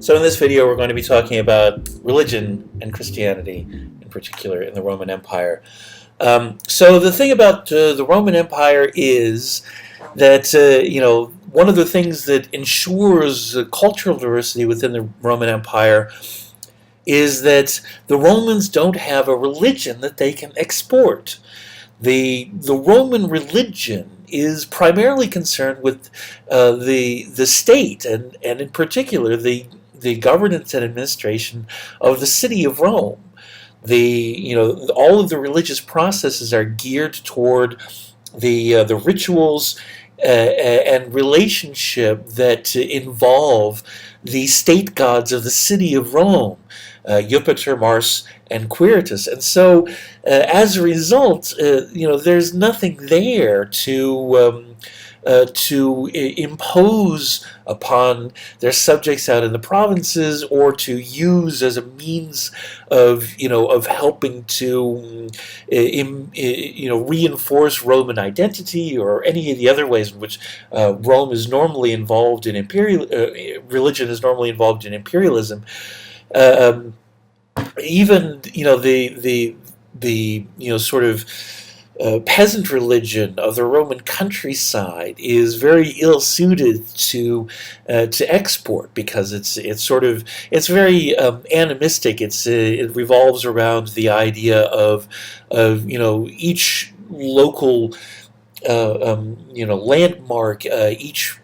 So in this video we're going to be talking about religion and Christianity in particular in the Roman Empire. So the thing about the Roman Empire is that one of the things that ensures cultural diversity within the Roman Empire is that the Romans don't have a religion that they can export. The Roman religion is primarily concerned with the state and in particular the governance and administration of the city of Rome. All of the religious processes are geared toward the rituals and relationship that involve the state gods of the city of Rome, Jupiter, Mars, and Quiritus. And so, as a result, there's nothing there to impose upon their subjects out in the provinces, or to use as a means of helping to reinforce Roman identity, or any of the other ways in which Rome is normally involved in religion is normally involved in imperialism. Even the sort of peasant religion of the Roman countryside is very ill suited to export, because it's very animistic. It revolves around the idea of each local landmark, each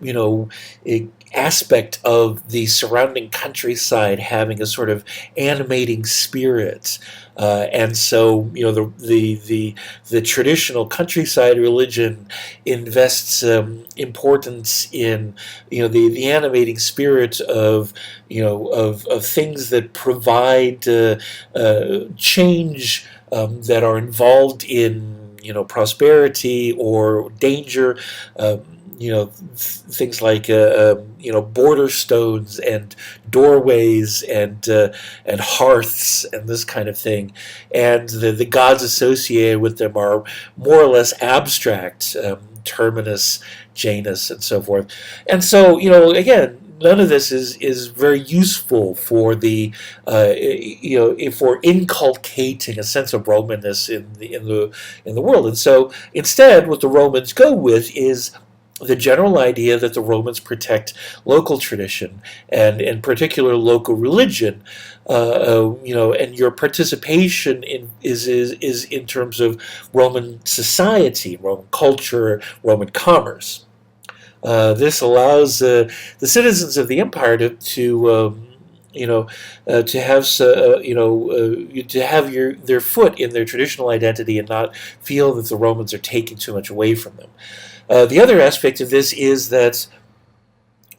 aspect of the surrounding countryside having a sort of animating spirit. And so, the traditional countryside religion invests importance in, the animating spirit of, of things that provide change, that are involved in, prosperity or danger. Things like border stones and doorways and hearths and this kind of thing, and the gods associated with them are more or less abstract, Terminus, Janus, and so forth. And so, again, none of this is very useful for for inculcating a sense of Romanness in the world. And so, instead, what the Romans go with is the general idea that the Romans protect local tradition and in particular local religion, and your participation is in terms of Roman society, Roman culture, Roman commerce. This allows the citizens of the empire to have their foot in their traditional identity and not feel that the Romans are taking too much away from them. The other aspect of this is that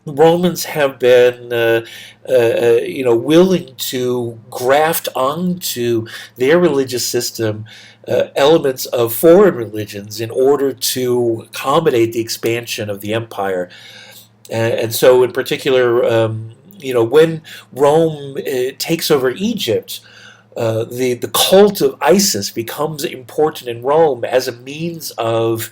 Romans have been, willing to graft onto their religious system elements of foreign religions in order to accommodate the expansion of the empire. And so, in particular, when Rome takes over Egypt, the cult of Isis becomes important in Rome as a means of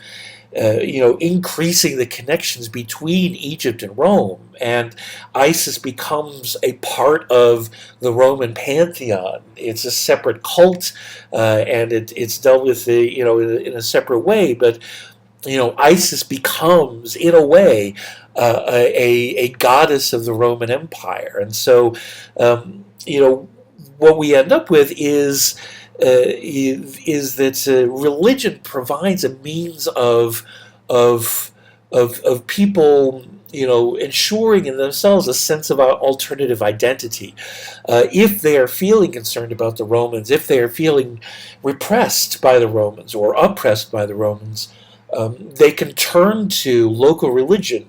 increasing the connections between Egypt and Rome, and Isis becomes a part of the Roman pantheon. It's a separate cult, and it's dealt with in a separate way. But Isis becomes, in a way, a goddess of the Roman Empire, and so what we end up with is that religion provides a means of people, ensuring in themselves a sense of alternative identity. If they are feeling concerned about the Romans, if they are feeling repressed by the Romans or oppressed by the Romans, they can turn to local religion.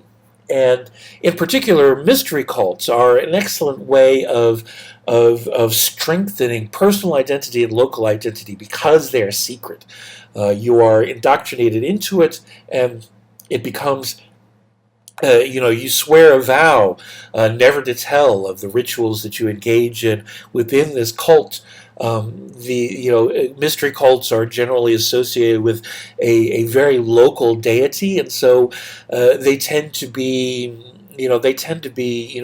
And in particular, mystery cults are an excellent way of strengthening personal identity and local identity, because they are secret. You are indoctrinated into it, and it becomes, you swear a vow never to tell of the rituals that you engage in within this cult. Mystery cults are generally associated with a very local deity, and so they tend to be they tend to be,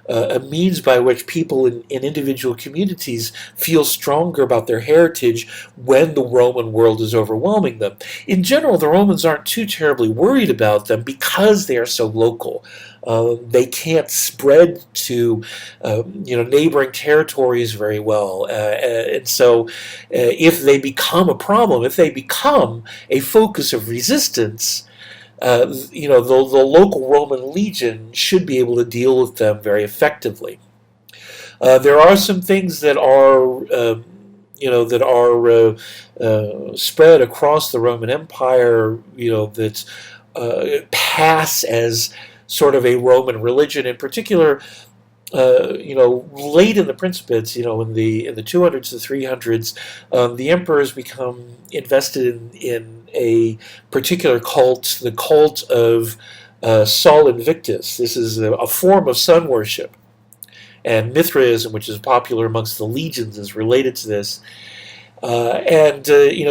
a means by which people in individual communities feel stronger about their heritage when the Roman world is overwhelming them. In general, the Romans aren't too terribly worried about them because they are so local. They can't spread to, neighboring territories very well, and so if they become a problem, if they become a focus of resistance, the local Roman legion should be able to deal with them very effectively. There are some things that are, spread across the Roman Empire, that pass as sort of a Roman religion. In particular, late in the Principates, in the 200s to 300s, the emperors become invested in a particular cult, the cult of Sol Invictus. This is a form of sun worship, and Mithraism, which is popular amongst the legions, is related to this.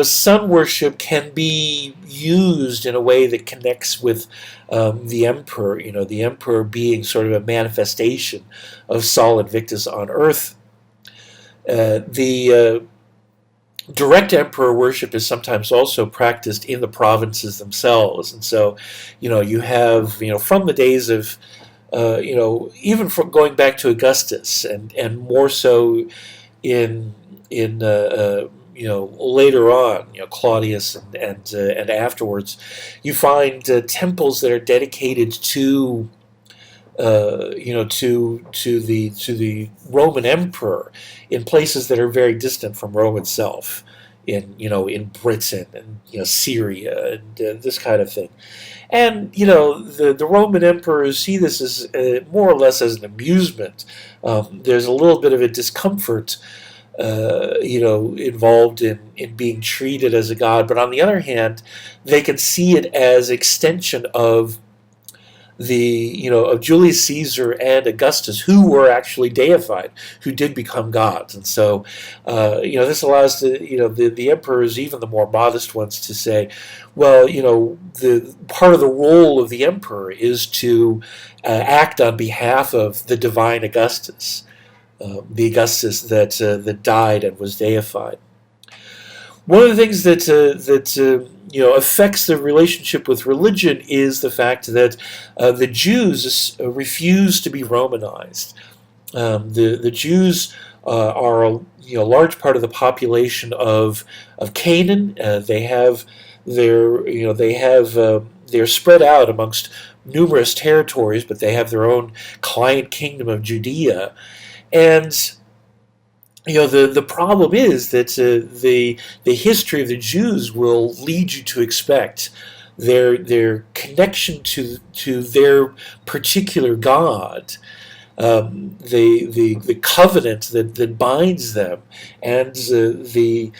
Sun worship can be used in a way that connects with the emperor. The emperor being sort of a manifestation of Sol Invictus on Earth. The direct emperor worship is sometimes also practiced in the provinces themselves, and so, you have, from the days of, even from going back to Augustus, and more so in later on, Claudius and afterwards, you find temples that are dedicated to, to the Roman emperor in places that are very distant from Rome itself, in Britain and Syria and this kind of thing. And the Roman emperors see this as more or less as an amusement. There's a little bit of a discomfort involved in being treated as a god, but on the other hand, they can see it as extension of of Julius Caesar and Augustus, who were actually deified, who did become gods. And so, this allows the emperors, even the more modest ones, to say, well, the part of the role of the emperor is to act on behalf of the divine Augustus. The Augustus that died and was deified. One of the things that affects the relationship with religion is the fact that the Jews refuse to be Romanized. The Jews are a large part of the population of Canaan. They're spread out amongst numerous territories, but they have their own client kingdom of Judea. And the problem is that the history of the Jews will lead you to expect their connection to their particular God, the covenant that binds them, and the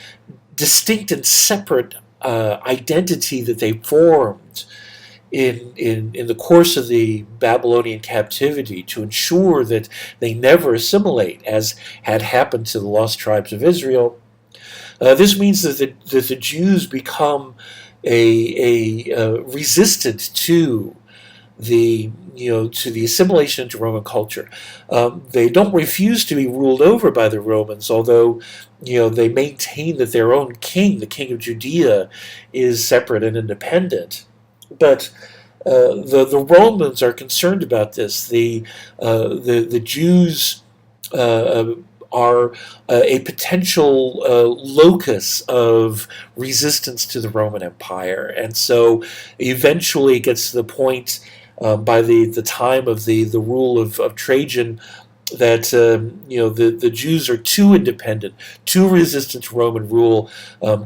distinct and separate identity that they formed in the course of the Babylonian captivity to ensure that they never assimilate, as had happened to the lost tribes of Israel. This means that the Jews become resistant to the assimilation into Roman culture. They don't refuse to be ruled over by the Romans, although they maintain that their own king, the king of Judea, is separate and independent. But the Romans are concerned about this. The Jews are a potential locus of resistance to the Roman Empire, and so eventually it gets to the point by the time of the rule of Trajan that the Jews are too independent, too resistant to Roman rule,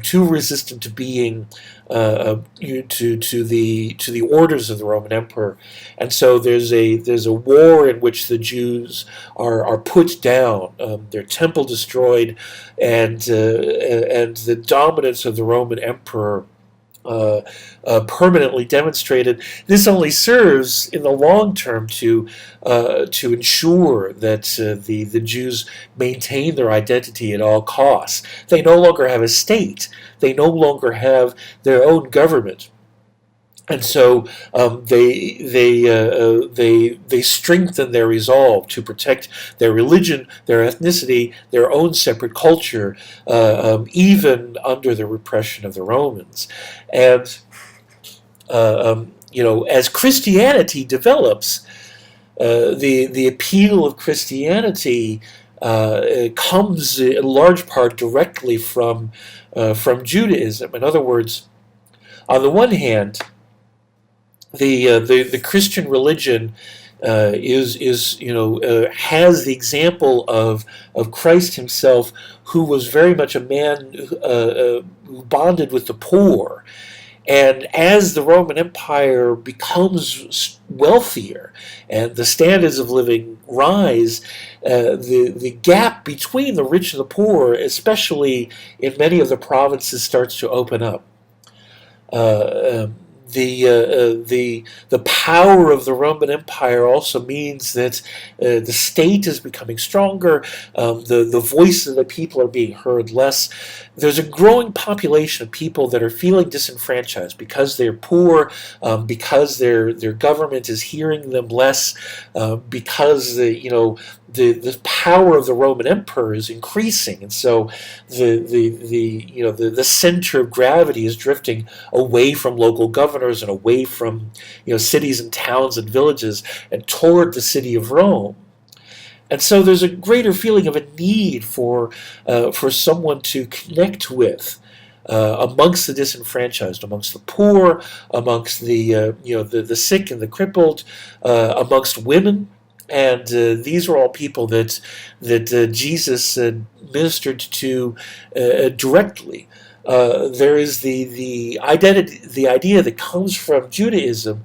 too resistant to being to the orders of the Roman emperor, and so there's a war in which the Jews are put down, their temple destroyed, and the dominance of the Roman emperor permanently demonstrated. This only serves in the long term to ensure that the Jews maintain their identity at all costs. They no longer have a state. They no longer have their own government. And so they strengthen their resolve to protect their religion, their ethnicity, their own separate culture, even under the repression of the Romans. And as Christianity develops, the appeal of Christianity comes in large part directly from Judaism. In other words, on the one hand, the Christian religion has the example of Christ himself, who was very much a man who bonded with the poor. And as the Roman Empire becomes wealthier and the standards of living rise, the gap between the rich and the poor, especially in many of the provinces, starts to open up. The power of the Roman Empire also means that the state is becoming stronger. The voices of the people are being heard less. There's a growing population of people that are feeling disenfranchised because they're poor, because their government is hearing them less, because the power of the Roman Emperor is increasing, and so the center of gravity is drifting away from local governors and away from cities and towns and villages and toward the city of Rome. And so there's a greater feeling of a need for someone to connect with amongst the disenfranchised, amongst the poor, amongst the sick and the crippled, amongst women. And these are all people that Jesus ministered to directly. There is the idea that comes from Judaism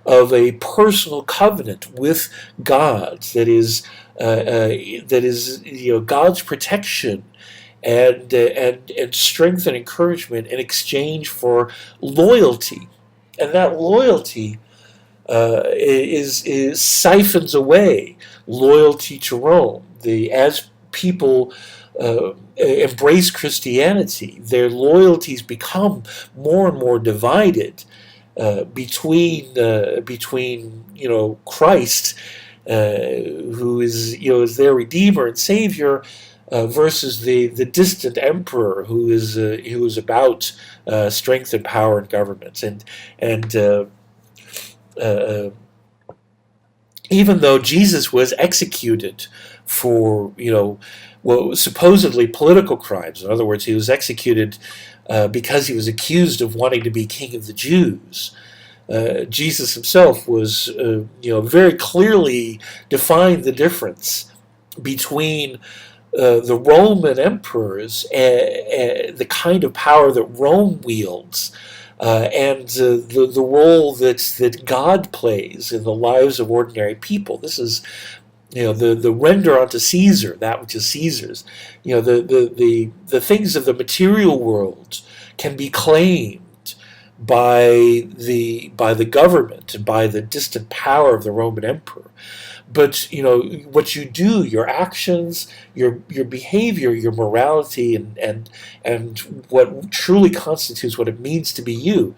of a personal covenant with God that is God's protection and strength and encouragement in exchange for loyalty, and that loyalty is siphons away loyalty to Rome. As people embrace Christianity, their loyalties become more and more divided between Christ, who is their Redeemer and Savior, versus the distant emperor who is about strength and power and government. And even though Jesus was executed for supposedly political crimes, in other words, he was executed because he was accused of wanting to be king of the Jews. Jesus himself was, very clearly defined the difference between the Roman emperors, the kind of power that Rome wields, and the role that God plays in the lives of ordinary people. This is, the render unto Caesar that which is Caesar's. The things of the material world can be claimed by the government and by the distant power of the Roman emperor. But what you do, your actions, your behavior, your morality, and what truly constitutes what it means to be you,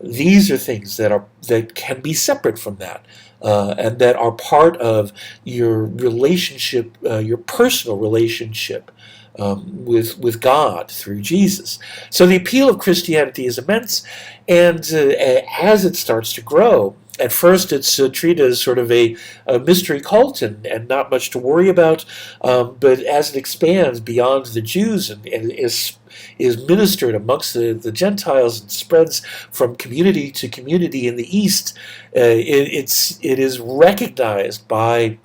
these are things that can be separate from that, and that are part of your relationship, your personal relationship with God through Jesus. So the appeal of Christianity is immense, and as it starts to grow, at first it's treated as sort of a mystery cult and not much to worry about, but as it expands beyond the Jews and is ministered amongst the Gentiles and spreads from community to community in the East, it is recognized by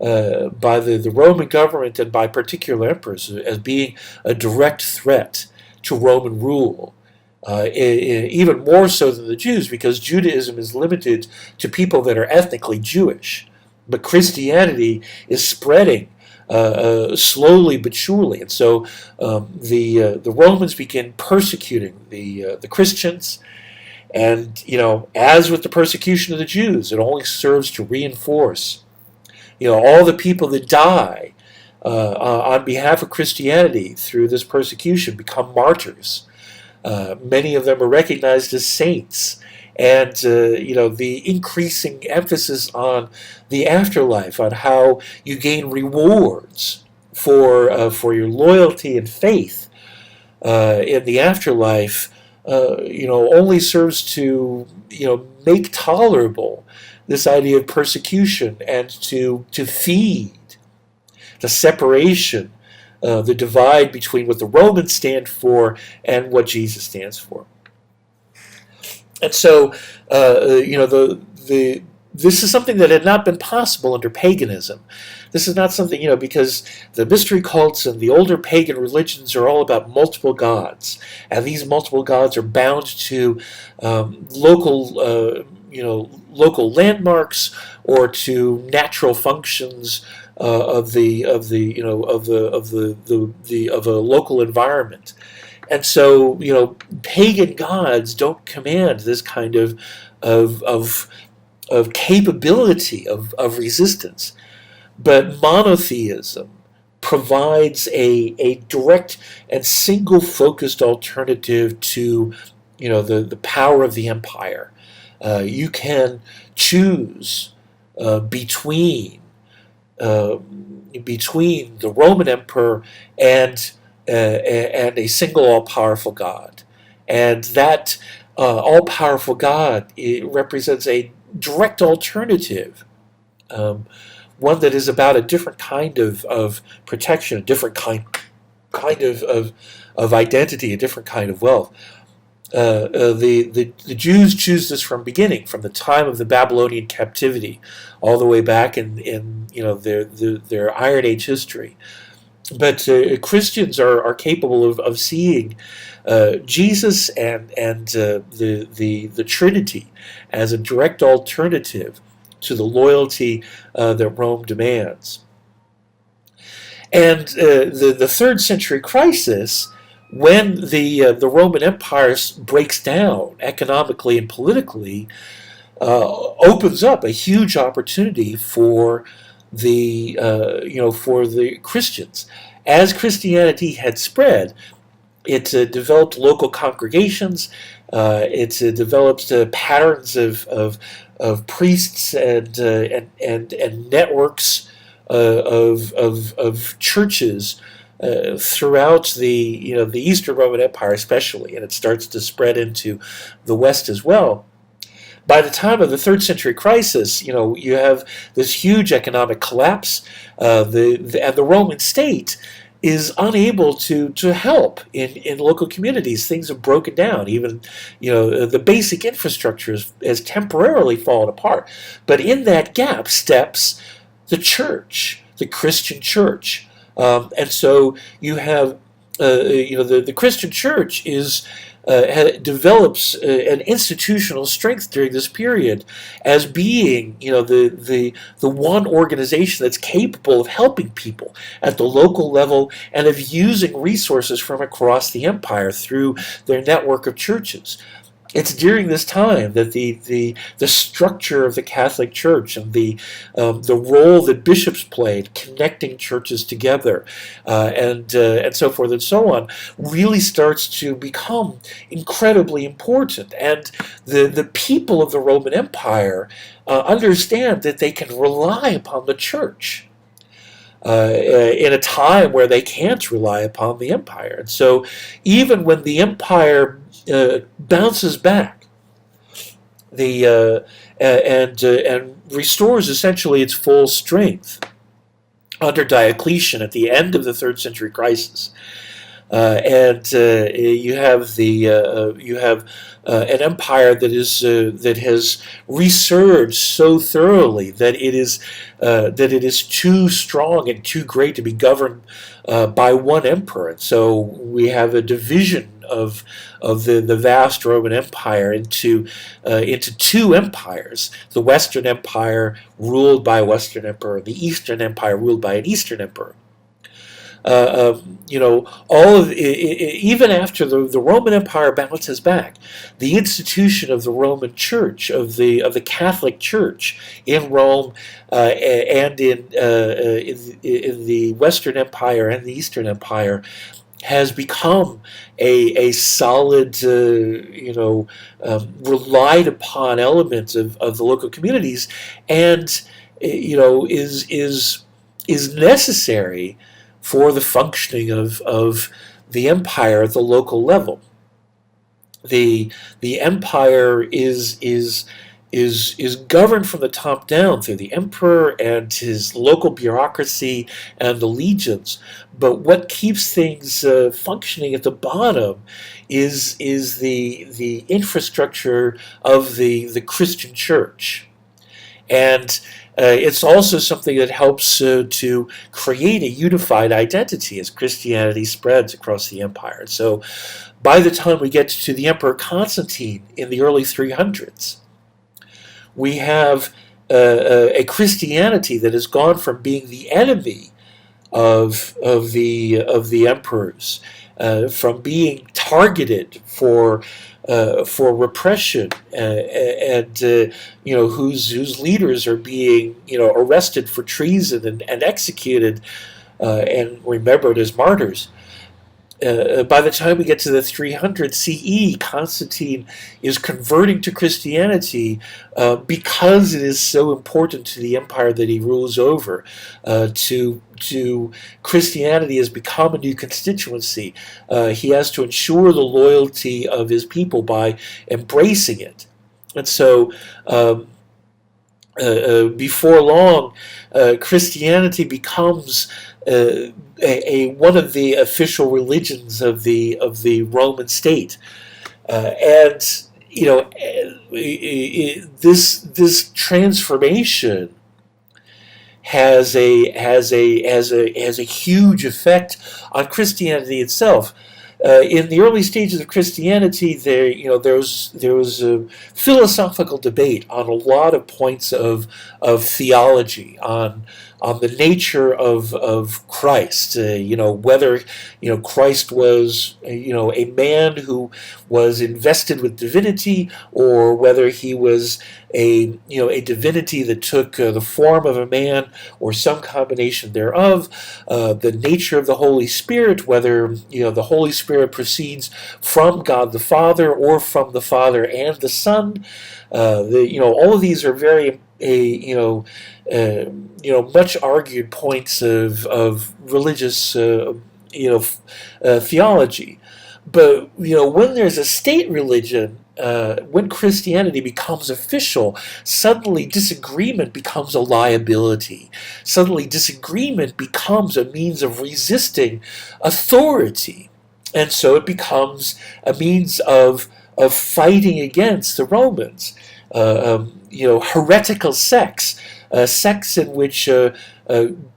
the Roman government and by particular emperors as being a direct threat to Roman rule. Even more so than the Jews, because Judaism is limited to people that are ethnically Jewish, but Christianity is spreading slowly but surely, and so the Romans begin persecuting the Christians, and as with the persecution of the Jews, it only serves to reinforce all the people that die on behalf of Christianity through this persecution become martyrs. Many of them are recognized as saints, and the increasing emphasis on the afterlife, on how you gain rewards for your loyalty and faith in the afterlife, only serves to make tolerable this idea of persecution and to feed the separation, the divide between what the Romans stand for and what Jesus stands for. And so, this is something that had not been possible under paganism. This is not something, because the mystery cults and the older pagan religions are all about multiple gods, and these multiple gods are bound to local landmarks or to natural functions of a local environment. And so, pagan gods don't command this kind of capability of resistance. But monotheism provides a direct and single-focused alternative to, the power of the empire. You can choose between the Roman emperor and a single all-powerful God, and that all-powerful God, it represents a direct alternative, one that is about a different kind of protection, a different kind of identity, a different kind of wealth. The Jews choose this from beginning, from the time of the Babylonian captivity, all the way back in their Iron Age history. But Christians are capable of seeing Jesus and the Trinity as a direct alternative to the loyalty that Rome demands. And the third century crisis, when the Roman Empire breaks down economically and politically, opens up a huge opportunity for the Christians. As Christianity had spread, it developed local congregations. It developed patterns of priests and networks of churches throughout the Eastern Roman Empire, especially, and it starts to spread into the West as well. By the time of the third century crisis, you have this huge economic collapse. The Roman state is unable to help in local communities. Things have broken down. Even the basic infrastructure has temporarily fallen apart. But in that gap steps the church, the Christian church, and so you have the Christian church develops an institutional strength during this period as being the one organization that's capable of helping people at the local level and of using resources from across the empire through their network of churches. It's during this time that the structure of the Catholic Church and the role that bishops played, connecting churches together, and so forth and so on, really starts to become incredibly important. And the people of the Roman Empire understand that they can rely upon the Church in a time where they can't rely upon the empire. And so even when the empire bounces back, and restores essentially its full strength under Diocletian at the end of the third century crisis, you have an empire that has resurged so thoroughly that it is too strong and too great to be governed by one emperor. And so we have a division of the vast Roman Empire into two empires: the Western Empire ruled by a Western emperor, and the Eastern Empire ruled by an Eastern emperor. Even after the Roman Empire bounces back, the institution of the Roman Church, of the Catholic Church in Rome and in the Western Empire and the Eastern Empire, has become a solid, relied upon element of the local communities, and is necessary for the functioning of the empire at the local level. The empire is governed from the top down through the emperor and his local bureaucracy and the legions. But what keeps things functioning at the bottom is the infrastructure of the Christian church. And it's also something that helps to create a unified identity as Christianity spreads across the empire. So by the time we get to the Emperor Constantine in the early 300s, we have a Christianity that has gone from being the enemy of the emperors, from being targeted for repression, and whose leaders are being arrested for treason and executed and remembered as martyrs. By the time we get to the 300 CE, Constantine is converting to Christianity because it is so important to the empire that he rules over. To Christianity has become a new constituency. He has to ensure the loyalty of his people by embracing it. And so before long, Christianity becomes one of the official religions of the Roman state, and this transformation has a huge effect on Christianity itself. In the early stages of Christianity, there was a philosophical debate on a lot of points of theology, on the nature of Christ, whether Christ was a man who was invested with divinity, or whether he was a divinity that took the form of a man, or some combination thereof. The nature of the Holy Spirit, whether the Holy Spirit proceeds from God the Father or from the Father and the Son. All of these are very much argued points of religious theology. But when there's a state religion, when Christianity becomes official, suddenly disagreement becomes a liability. Suddenly disagreement becomes a means of resisting authority. And so it becomes a means of fighting against the Romans. Heretical sects, sects in which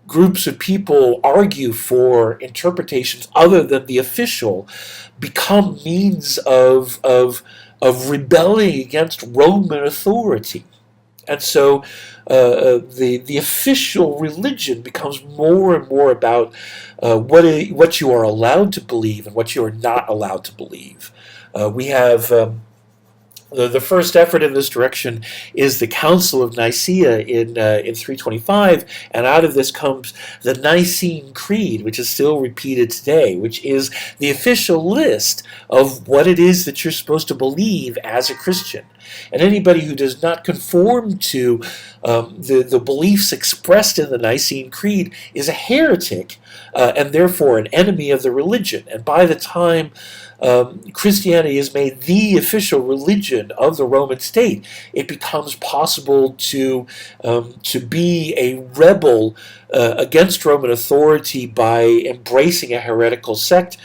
groups of people argue for interpretations other than the official, become means of rebelling against Roman authority. And so the official religion becomes more and more about what you are allowed to believe and what you are not allowed to believe. We have the first effort in this direction is the Council of Nicaea in 325, and out of this comes the Nicene Creed, which is still repeated today, which is the official list of what it is that you're supposed to believe as a Christian. And anybody who does not conform to the beliefs expressed in the Nicene Creed is a heretic, and therefore an enemy of the religion. And by the time Christianity is made the official religion of the Roman state, it becomes possible to be a rebel against Roman authority by embracing a heretical sect.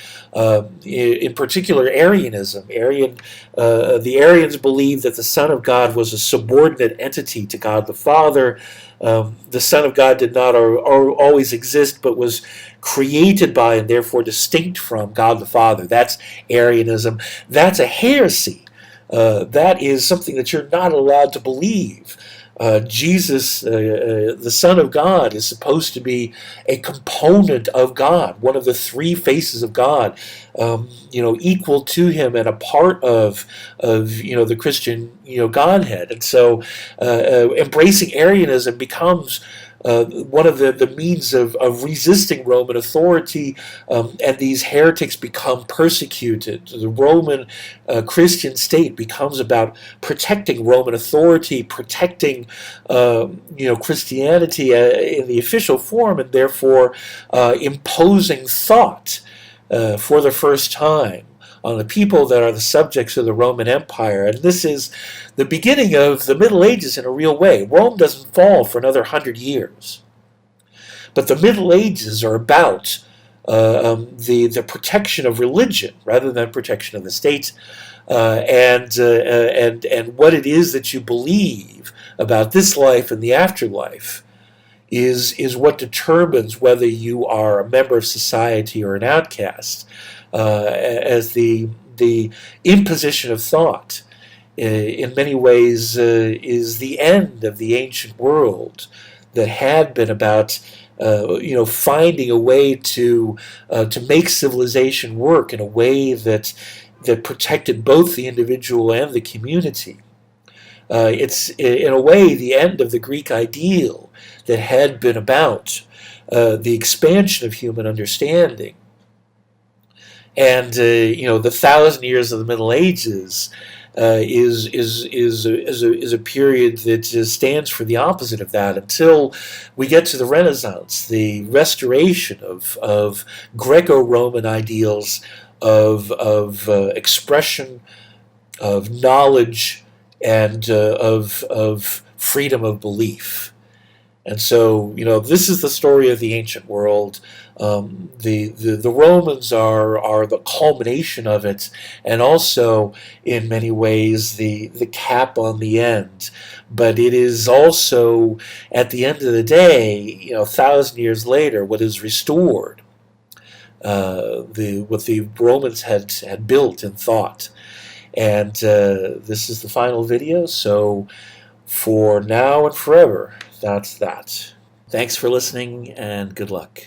In particular, Arianism. The Arians believed that the Son of God was a subordinate entity to God the Father. The Son of God did not always exist, but was created by and therefore distinct from God the Father. That's Arianism. That's a heresy. That is something that you're not allowed to believe. Jesus, the Son of God, is supposed to be a component of God, one of the three faces of God, equal to Him and a part of the Christian Godhead. And so, embracing Arianism becomes one of the means of resisting Roman authority, and these heretics become persecuted. The Roman Christian state becomes about protecting Roman authority, protecting Christianity in the official form, and therefore imposing thought for the first time on the people that are the subjects of the Roman Empire. And this is the beginning of the Middle Ages in a real way. Rome doesn't fall for another 100 years. But the Middle Ages are about the protection of religion rather than protection of the state, and what it is that you believe about this life and the afterlife is what determines whether you are a member of society or an outcast. As the imposition of thought, in many ways, is the end of the ancient world that had been about finding a way to make civilization work in a way that protected both the individual and the community. It's in a way the end of the Greek ideal that had been about the expansion of human understanding. And the 1,000 years of the Middle Ages is a period that stands for the opposite of that until we get to the Renaissance, the restoration of Greco-Roman ideals of expression, of knowledge, and of freedom of belief. And so, this is the story of the ancient world. The Romans are the culmination of it, and also, in many ways, the cap on the end. But it is also, at the end of the day, 1,000 years later, what is restored, what the Romans had built and thought. And this is the final video, so for now and forever, that's that. Thanks for listening, and good luck.